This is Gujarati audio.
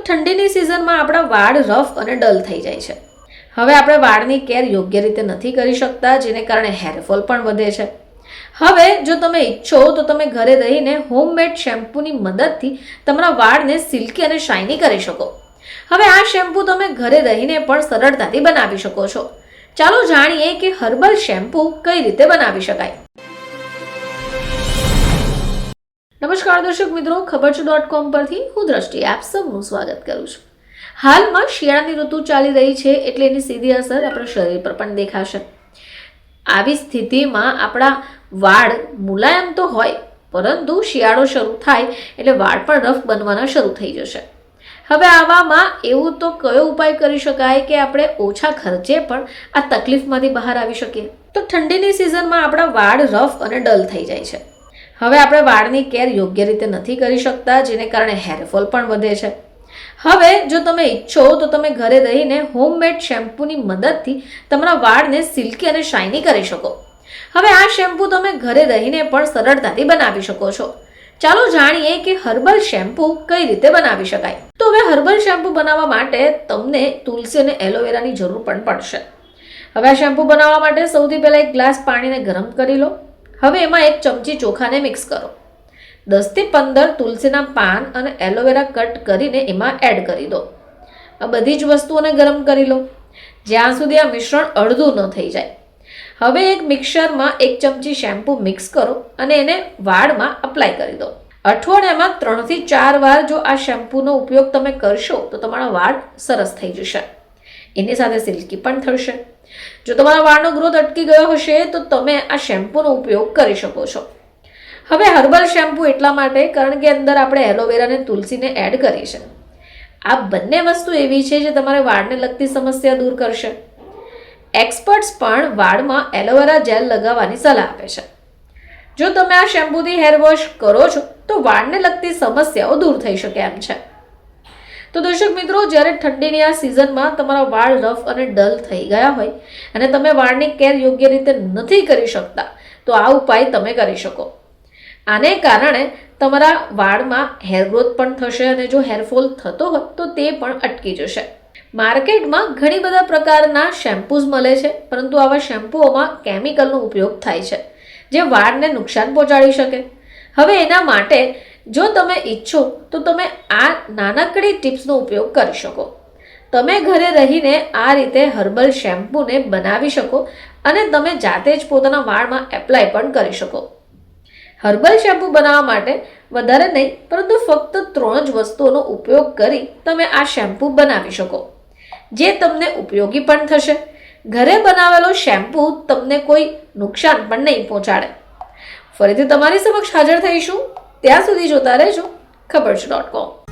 ઠંડીની સિઝનમાં આપણા વાળ રફ અને ડલ થઈ જાય છે. હવે આપણે વાળની કેર યોગ્ય રીતે નથી કરી શકતા, જેને કારણે હેરફોલ પણ વધે છે. હવે જો તમે ઈચ્છો તો તમે ઘરે રહીને હોમમેડ શેમ્પૂની મદદથી તમારા વાળને સિલ્કી અને શાઇની કરી શકો. હવે આ શેમ્પૂ તમે ઘરે રહીને પણ સરળતાથી બનાવી શકો છો. ચાલો જાણીએ કે હર્બલ શેમ્પૂ કઈ રીતે બનાવી શકાય. નમસ્કાર દર્શક મિત્રો, ખબર છે .com પરથી હું દ્રષ્ટિ આપ સૌનું સ્વાગત કરું છું. હાલમાં શિયાળાની ઋતુ ચાલી રહી છે, એટલે એની સીધી અસર આપણા શરીર પર પણ દેખાશે. આવી સ્થિતિમાં આપણા વાળ મુલાયમ તો હોય, પરંતુ શિયાળો શરૂ થાય એટલે વાળ પણ રફ બનવાના શરૂ થઈ જશે. હવે આવામાં એવું તો કયો ઉપાય કરી શકાય કે આપણે ઓછા ખર્ચે પણ આ તકલીફમાંથી બહાર આવી શકીએ? તો ઠંડીની સિઝનમાં આપણા વાળ રફ અને ડલ થઈ જાય છે. હવે આપણે વાળની કેર યોગ્ય રીતે નથી કરી શકતા, જેને કારણે હેરફોલ પણ વધે છે. હવે જો તમે ઈચ્છો તો તમે ઘરે રહીને હોમમેડ શેમ્પૂની મદદથી તમારા વાળને સિલ્કી અને શાઇની કરી શકો. હવે આ શેમ્પૂ તમે ઘરે રહીને પણ સરળતાથી બનાવી શકો છો. ચાલો જાણીએ કે હર્બલ શેમ્પૂ કઈ રીતે બનાવી શકાય. તો હવે હર્બલ શેમ્પૂ બનાવવા માટે તમને તુલસી અને એલોવેરાની જરૂર પણ પડશે. હવે આ શેમ્પૂ બનાવવા માટે સૌથી પહેલા એક ગ્લાસ પાણીને ગરમ કરી લો. હવે એમાં 1 ચમચી ચોખાને મિક્સ કરો. 10 થી 15 તુલસીના પાન અને એલોવેરા કટ કરીને એમાં એડ કરી દો. આ બધી જ વસ્તુઓને ગરમ કરી લો જ્યાં સુધી આ મિશ્રણ અડધું ન થઈ જાય. હવે એક મિક્સરમાં 1 ચમચી શેમ્પૂ મિક્સ કરો અને એને વાળમાં અપ્લાય કરી દો. અઠવાડિયામાં 3 થી 4 વાર જો આ શેમ્પૂનો ઉપયોગ તમે કરશો તો તમારા વાળ સરસ થઈ જશે. એની સાથે સિલ્કી પણ થશે. જો તમારા વાળનો ગ્રોથ અટકી ગયો હશે તો તમે આ શેમ્પૂનો ઉપયોગ કરી શકો છો. હવે હર્બલ શેમ્પૂ એટલા માટે કારણ કે અંદર આપણે એલોવેરા અને તુલસીને એડ કરી છે. આ બંને વસ્તુ એવી છે જે તમારે વાળને લગતી સમસ્યા દૂર કરશે. એક્સપર્ટ્સ પણ વાળમાં એલોવેરા જેલ લગાવવાની સલાહ આપે છે. જો તમે આ શેમ્પૂથી હેર વોશ કરો છો તો વાળને લગતી સમસ્યાઓ દૂર થઈ શકે એમ છે. તો દર્શક મિત્રો, જ્યારે ઠંડીની આ સિઝનમાં તમારા વાળ રફ અને ડલ થઈ ગયા હોય અને તમે વાળની કેર યોગ્ય રીતે નથી કરી શકતા, તો આ ઉપાય તમે કરી શકો. આને કારણે તમારા વાળમાં હેર ગ્રોથ પણ થશે અને જો હેરફોલ થતો હોય તો તે પણ અટકી જશે. માર્કેટમાં ઘણી બધા પ્રકારના શેમ્પૂઝ મળે છે, પરંતુ આવા શેમ્પૂઓમાં કેમિકલનો ઉપયોગ થાય છે જે વાળને નુકસાન પહોંચાડી શકે. હવે એના માટે જો તમે ઈચ્છો તો તમે આ નાનકડી ટિપ્સનો ઉપયોગ કરી શકો. તમે ઘરે રહીને આ રીતે હર્બલ શેમ્પૂને બનાવી શકો અને તમે જાતે જ પોતાના વાળમાં એપ્લાય પણ કરી શકો. હર્બલ શેમ્પૂ બનાવવા માટે વધારે નહીં, પરંતુ ફક્ત 3 જ વસ્તુઓનો ઉપયોગ કરી તમે આ શેમ્પૂ બનાવી શકો, જે તમને ઉપયોગી પણ થશે. ઘરે બનાવેલો શેમ્પૂ તમને કોઈ નુકસાન પણ નહીં પહોંચાડે. ફરીથી તમારી સમક્ષ હાજર થઈશું. ત્યાં સુધી જોતા રહેજો ખબર છે .com.